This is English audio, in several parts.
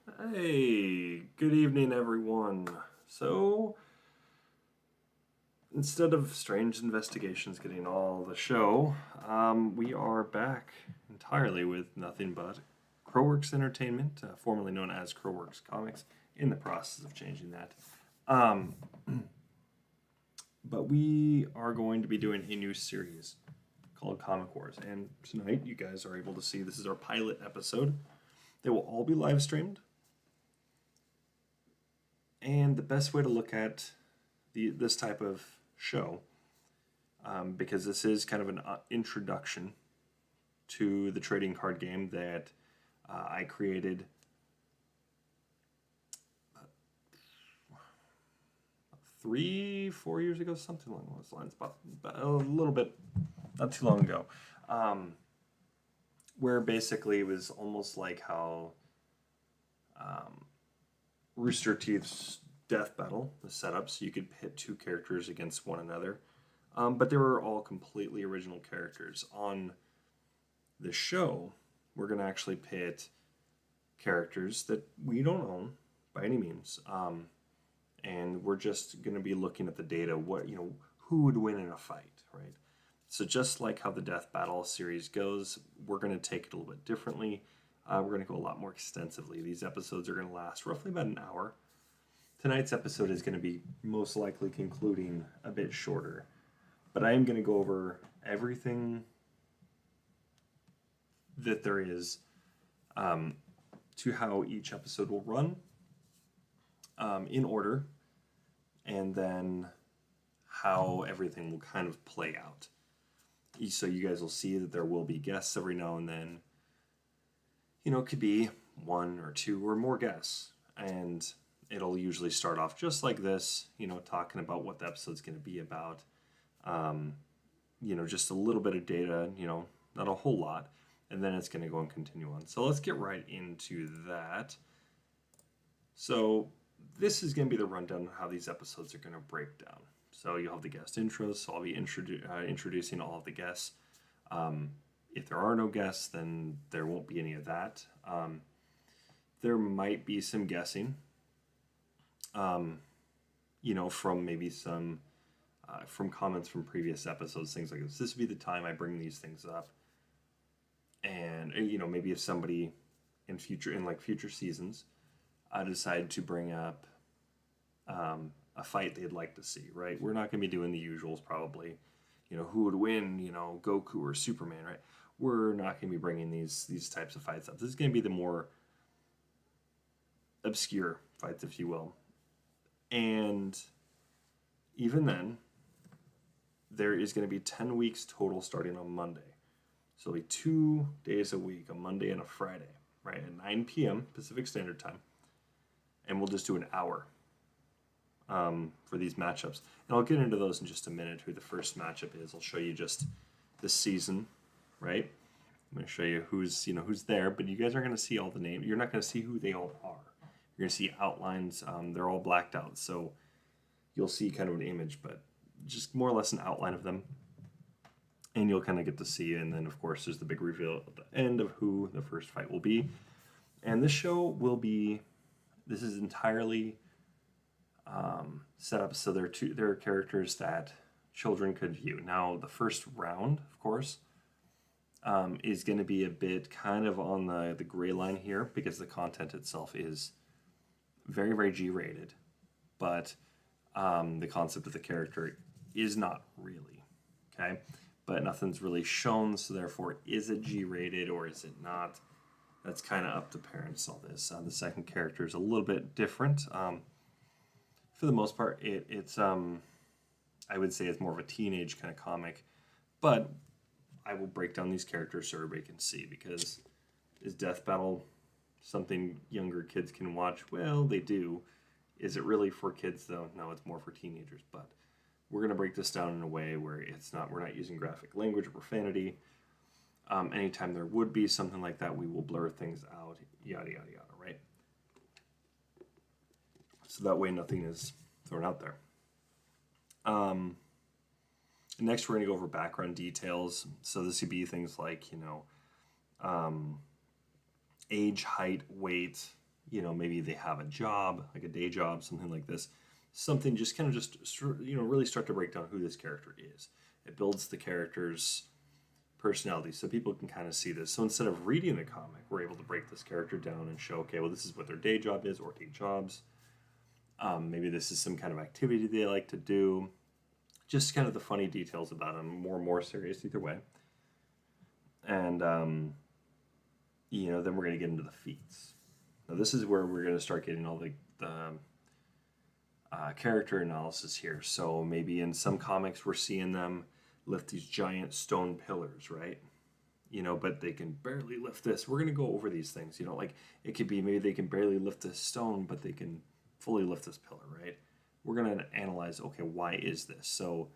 Hey, good evening, everyone. So, instead of Strange Investigations getting all the show, we are back entirely with nothing but Crowworks Entertainment, formerly known as Crowworks Comics, in the process of changing that. Um, but we are going to be doing a new series called Comic Wars, and tonight you guys are able to see this is our pilot episode. They will all be live streamed, and the best way to look at this type of show, because this is kind of an introduction to the trading card game that I created 3, 4 years ago, something along those lines, but a little bit, not too long ago, um, where basically it was almost like how um, Rooster Teeth's Death Battle was set up, so you could pit two characters against one another. But they were all completely original characters. On the show, we're going to actually pit characters that we don't own by any means. And we're just going to be looking at the data, who would win in a fight, right? So just like how the Death Battle series goes, we're going to take it a little bit differently. We're going to go a lot more extensively. These episodes are going to last roughly about an hour. Tonight's episode is going to be most likely concluding a bit shorter, but I am going to go over everything that there is to how each episode will run in order, and then how everything will kind of play out. So you guys will see that there will be guests every now and then. It could be one or two or more guests, and it'll usually start off just like this, talking about what the episode's going to be about. Just a little bit of data, not a whole lot, and then it's going to go and continue on. So let's get right into that. So this is going to be the rundown of how these episodes are going to break down. So you'll have the guest intros, so I'll be introducing all of the guests. If there are no guests, then there won't be any of that. There might be some guessing, from maybe some from comments from previous episodes, things like this. This would be the time I bring these things up, and maybe if somebody in future seasons, I decide to bring up a fight they'd like to see. Right, we're not going to be doing the usuals probably. Who would win? Goku or Superman, right? We're not going to be bringing these types of fights up. This is going to be the more obscure fights, if you will. And even then, there is going to be 10 weeks total starting on Monday. So it'll be 2 days a week, a Monday and a Friday, right? At 9 p.m. Pacific Standard Time. And we'll just do an hour for these matchups. And I'll get into those in just a minute, who the first matchup is. I'll show you just this season, right? I'm going to show you who's there, but you guys aren't going to see all the names. You're not going to see who they all are. You're going to see outlines. They're all blacked out, so you'll see kind of an image, but just more or less an outline of them. And you'll kind of get to see, and then of course there's the big reveal at the end of who the first fight will be. And this is entirely set up so there are characters that children could view. Now the first round, of course, is going to be a bit kind of on the gray line here, because the content itself is very, very G-rated, but the concept of the character is not really, okay? But nothing's really shown, so therefore, is it G-rated or is it not? That's kind of up to parents, all this. The second character is a little bit different. For the most part, it's I would say it's more of a teenage kind of comic, but I will break down these characters so everybody can see, because is Death Battle something younger kids can watch? Well, they do. Is it really for kids though? No, it's more for teenagers. But we're going to break this down in a way where we're not using graphic language or profanity. Anytime there would be something like that, we will blur things out, yada, yada, yada, right? So that way nothing is thrown out there. Next, we're going to go over background details. So this could be things like, age, height, weight, maybe they have a job, like a day job, something like this. Something just kind of just, really start to break down who this character is. It builds the character's personality so people can kind of see this. So instead of reading the comic, we're able to break this character down and show, okay, well, this is what their day job is or day jobs. Maybe this is some kind of activity they like to do. Just kind of the funny details about them, more and more serious either way. And, then we're going to get into the feats. Now, this is where we're going to start getting all the character analysis here. So maybe in some comics, we're seeing them lift these giant stone pillars, right? But they can barely lift this. We're going to go over these things. Like it could be maybe they can barely lift this stone, but they can fully lift this pillar, right? We're going to analyze, okay, why is this? So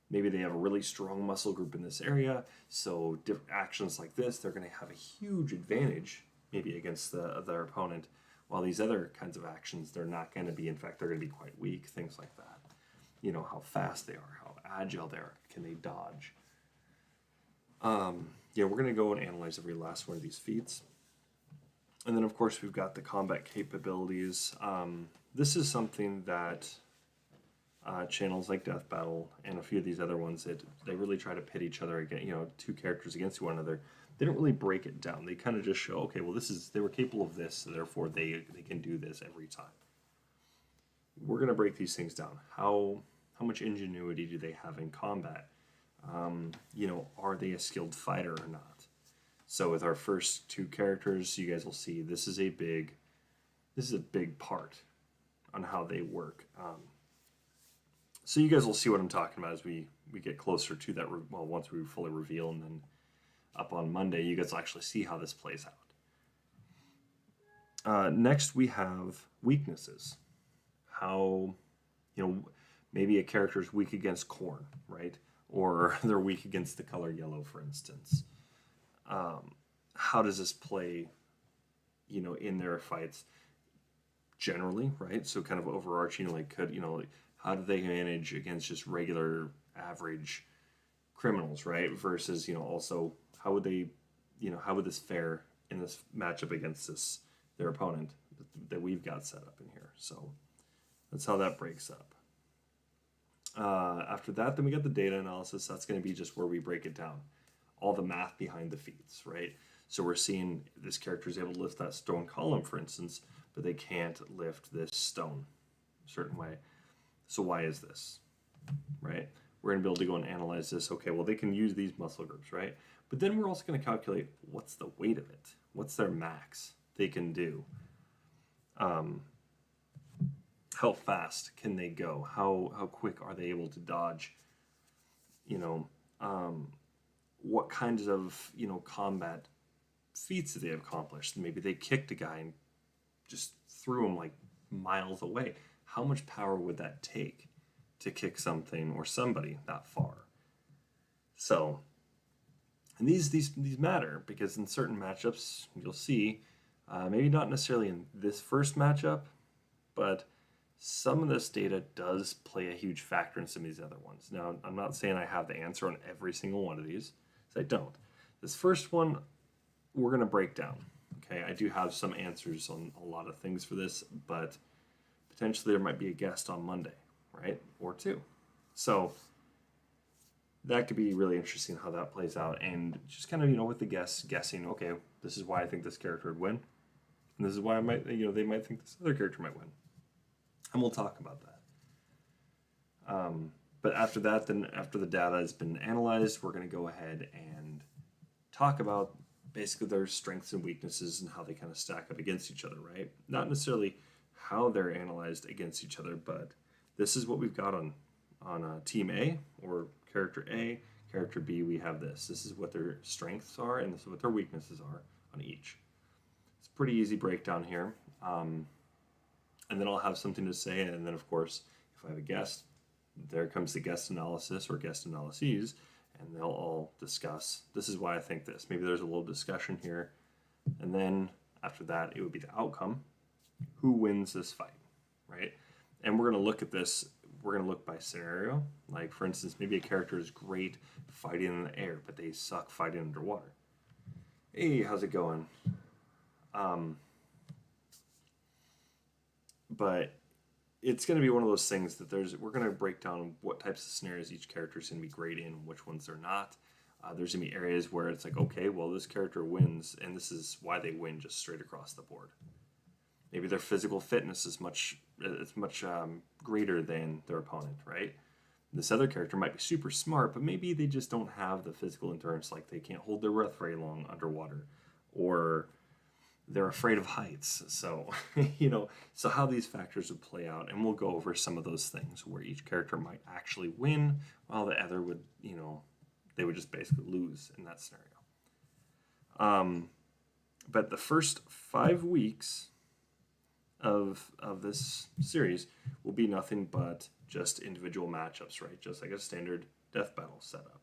maybe they have a really strong muscle group in this area. So actions like this, they're going to have a huge advantage maybe against their opponent. While these other kinds of actions, they're not going to be. In fact, they're going to be quite weak, things like that. How fast they are, how agile they are, can they dodge? We're going to go and analyze every last one of these feats. And then, of course, we've got the combat capabilities. This is something that channels like Death Battle and a few of these other ones, they really try to pit each other against, two characters against one another. They don't really break it down. They kind of just show, okay, well, they were capable of this, so therefore they can do this every time. We're going to break these things down. How much ingenuity do they have in combat? Are they a skilled fighter or not? So with our first two characters, you guys will see this is a big part on how they work. So you guys will see what I'm talking about as we get closer to that. Once we fully reveal, and then up on Monday, you guys will actually see how this plays out. Next, we have weaknesses. How, maybe a character is weak against corn, right? Or they're weak against the color yellow, for instance. How does this play, in their fights generally, right? So kind of overarching, how do they manage against just regular average criminals, right? Versus, also how would this fare in this matchup against their opponent that we've got set up in here. So that's how that breaks up. After that, then we got the data analysis. That's going to be just where we break it down. All the math behind the feats, right? So we're seeing this character is able to lift that stone column, for instance, but they can't lift this stone a certain way. So why is this, right? We're going to be able to go and analyze this. Okay, well, they can use these muscle groups, right? But then we're also going to calculate what's the weight of it. What's their max they can do? How fast can they go? How quick are they able to dodge? What kinds of, combat feats do they have accomplished? Maybe they kicked a guy and just threw him like miles away. How much power would that take to kick something or somebody that far? So, and these matter because in certain matchups, you'll see, maybe not necessarily in this first matchup, but some of this data does play a huge factor in some of these other ones. Now, I'm not saying I have the answer on every single one of these, because I don't. This first one, we're going to break down. Okay, I do have some answers on a lot of things for this, but potentially there might be a guest on Monday, right? Or two. So that could be really interesting how that plays out. And just kind of, with the guests guessing, okay, this is why I think this character would win. And this is why they might think this other character might win. And we'll talk about that. But after that, then after the data has been analyzed, we're going to go ahead and talk about basically their strengths and weaknesses and how they kind of stack up against each other, right? Not necessarily how they're analyzed against each other, but this is what we've got on Team A or Character A. Character B, we have this. This is what their strengths are, and this is what their weaknesses are on each. It's a pretty easy breakdown here. And then I'll have something to say, and then, of course, if I have a guest, there comes the guest analysis or guest analyses, and they'll all discuss, this is why I think this. Maybe there's a little discussion here. And then after that, it would be the outcome. Who wins this fight, right? And we're going to look at this. We're going to look by scenario. Like, for instance, maybe a character is great fighting in the air, but they suck fighting underwater. Hey, how's it going? but it's going to be one of those things that we're going to break down what types of scenarios each character is going to be great in, which ones they're not. There's going to be areas where it's like, okay, well, this character wins, and this is why they win just straight across the board. Maybe their physical fitness is much greater than their opponent, right? This other character might be super smart, but maybe they just don't have the physical endurance, like they can't hold their breath very long underwater, or they're afraid of heights. So, so how these factors would play out, and we'll go over some of those things where each character might actually win, while the other would, they would just basically lose in that scenario. But the first 5 weeks of this series will be nothing but just individual matchups, right? Just like a standard death battle setup.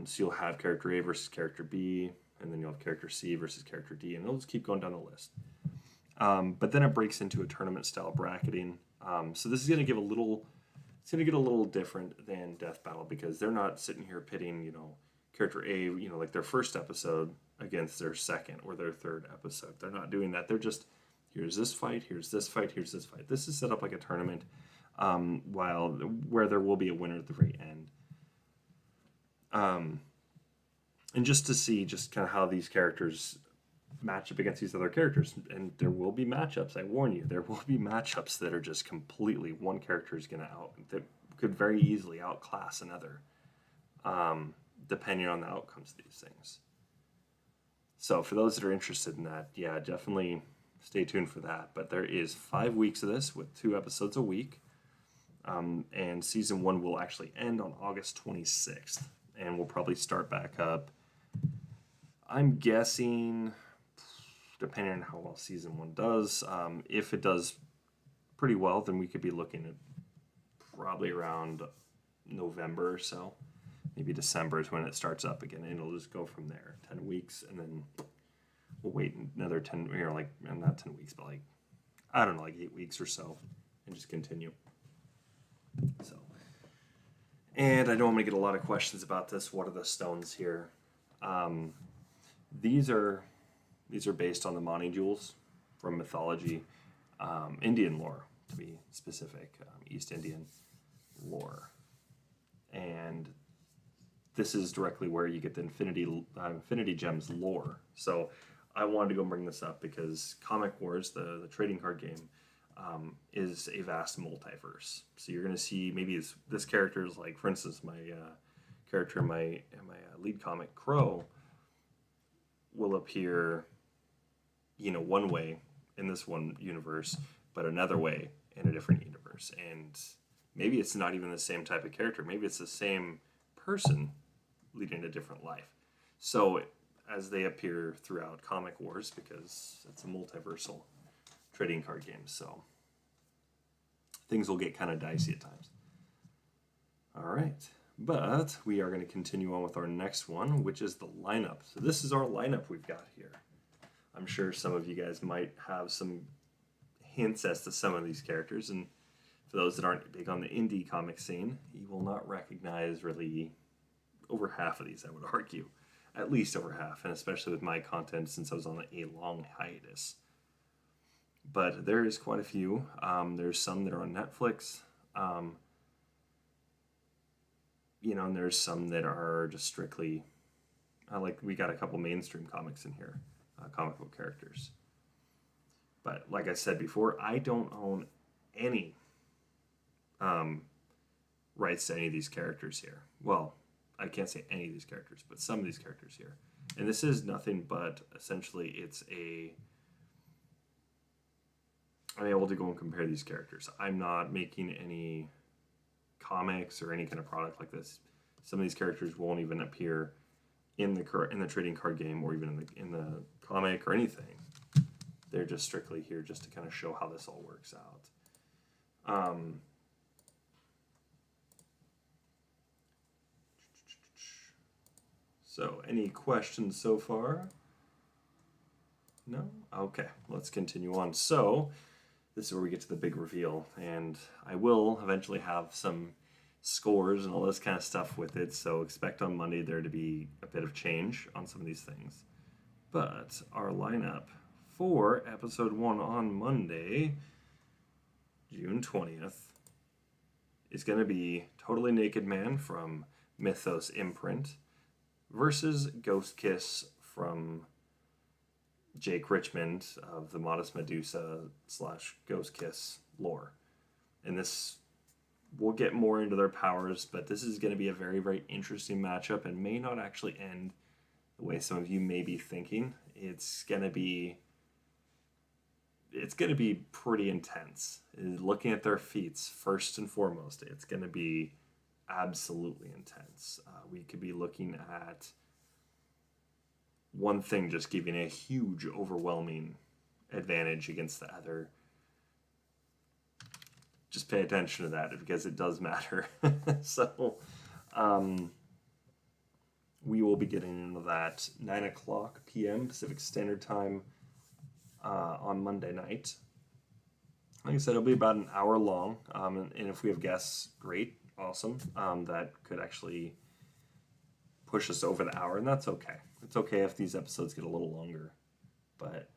So you'll have character A versus character B, and then you'll have character C versus character D, and it'll just keep going down the list. But then it breaks into a tournament-style bracketing. So this is going to give it's going to get a little different than death battle, because they're not sitting here pitting, character A, like their first episode against their second or their third episode. They're not doing that. They're just, here's this fight, here's this fight, here's this fight. This is set up like a tournament, where there will be a winner at the very end. And just to see just kind of how these characters match up against these other characters. And there will be matchups, I warn you, there will be matchups that are just completely, one character is going to that could very easily outclass another, depending on the outcomes of these things. So for those that are interested in that, yeah, definitely stay tuned for that. But there is 5 weeks of this with 2 episodes a week. And season 1 will actually end on August 26th. And we'll probably start back up, I'm guessing, depending on how well season 1 does. If it does pretty well, then we could be looking at probably around November or so. Maybe December is when it starts up again, and it'll just go from there. 10 weeks, and then we'll wait another 10, not 10 weeks, but like 8 weeks or so, and just continue. So, and I know I'm going to get a lot of questions about this. What are the stones here? These are based on the Mani jewels from mythology, Indian lore to be specific, East Indian lore, and this is directly where you get the Infinity Gems lore. So I wanted to go and bring this up because Comic Wars, the trading card game, is a vast multiverse. So you're going to see maybe this character is like, for instance, my character in my lead comic, Crow, will appear, one way in this one universe, but another way in a different universe. And maybe it's not even the same type of character. Maybe it's the same person leading a different life. So as they appear throughout Comic Wars, because it's a multiversal trading card game, so things will get kind of dicey at times. All right, but we are going to continue on with our next one, which is the lineup. So this is our lineup we've got here. I'm sure some of you guys might have some hints as to some of these characters, and for those that aren't big on the indie comic scene, you will not recognize really over half of these, I would argue. At least over half, and especially with my content since I was on a long hiatus. But there is quite a few. There's some that are on Netflix, and there's some that are just strictly, we got a couple mainstream comics in here, comic book characters. But like I said before, I don't own any rights to any of these characters here. Well, I can't say any of these characters, but some of these characters here. And this is nothing but, essentially, I'm able to go and compare these characters. I'm not making any comics or any kind of product like this. Some of these characters won't even appear in the trading card game or even in the comic or anything. They're just strictly here just to kind of show how this all works out. So, any questions so far? No? Okay, let's continue on. So, this is where we get to the big reveal, and I will eventually have some scores and all this kind of stuff with it, so expect on Monday there to be a bit of change on some of these things. But our lineup for episode 1 on Monday June 20th, is going to be Totally Naked Man from Mythos Imprint versus Ghost Kiss from Jake Richmond of the Modest Medusa / Ghost Kiss lore. And this, we'll get more into their powers, but this is going to be a very, very interesting matchup and may not actually end the way some of you may be thinking. It's going to be pretty intense. Looking at their feats, first and foremost, it's going to be absolutely intense. We could be looking at one thing just giving a huge, overwhelming advantage against the other. Just pay attention to that because it does matter. So, we will be getting into that 9 o'clock p.m. Pacific Standard Time on Monday night. Like I said, it'll be about an hour long, and if we have guests, great, awesome. That could actually push us over the hour, and that's okay. It's okay if these episodes get a little longer, but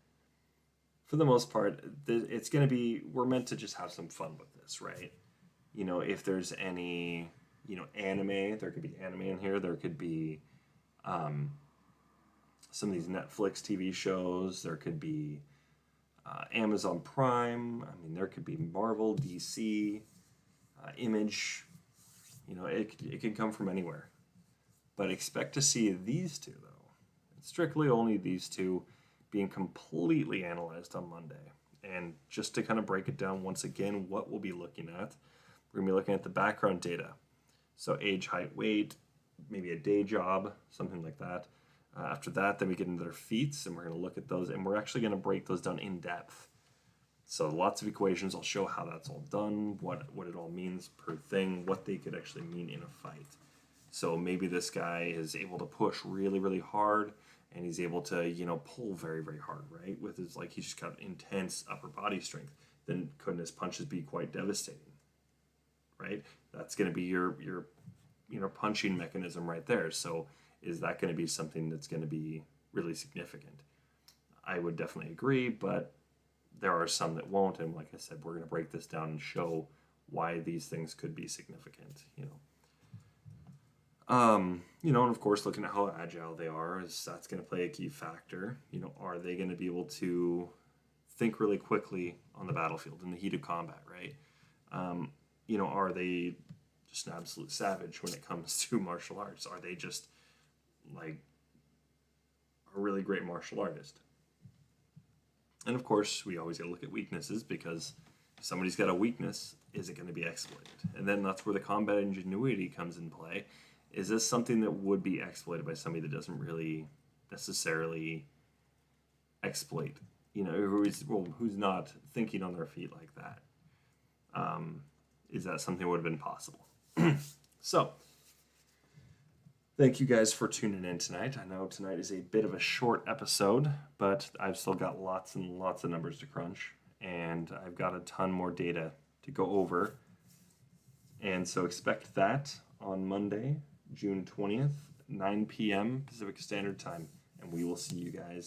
for the most part, it's going to be, we're meant to just have some fun with this, right? You know, if there's any, anime, there could be anime in here. There could be some of these Netflix TV shows. There could be Amazon Prime. I mean, there could be Marvel, DC, Image. It could come from anywhere. But expect to see these two, though. Strictly only these two being completely analyzed on Monday. And just to kind of break it down once again, what we'll be looking at, we're going to be looking at the background data. So age, height, weight, maybe a day job, something like that. After that, then we get into their feats, and we're going to look at those, and we're actually going to break those down in depth. So lots of equations. I'll show how that's all done, what it all means per thing, what they could actually mean in a fight. So maybe this guy is able to push really, really hard, and he's able to, pull very, very hard, right? With his, he's just got intense upper body strength. Then couldn't his punches be quite devastating, right? That's going to be your punching mechanism right there. So is that going to be something that's going to be really significant? I would definitely agree, but there are some that won't. And like I said, we're going to break this down and show why these things could be significant, and of course, looking at how agile they are, that's going to play a key factor. Are they going to be able to think really quickly on the battlefield in the heat of combat, right? Are they just an absolute savage when it comes to martial arts? Are they just like a really great martial artist? And of course, we always got to look at weaknesses, because if somebody's got a weakness, is it going to be exploited? And then that's where the combat ingenuity comes in play. Is this something that would be exploited by somebody that doesn't really necessarily exploit? Who's not thinking on their feet like that? Is that something that would have been possible? So, thank you guys for tuning in tonight. I know tonight is a bit of a short episode, but I've still got lots and lots of numbers to crunch, and I've got a ton more data to go over. And so expect that on Monday, June 20th, 9 p.m. Pacific Standard Time, and we will see you guys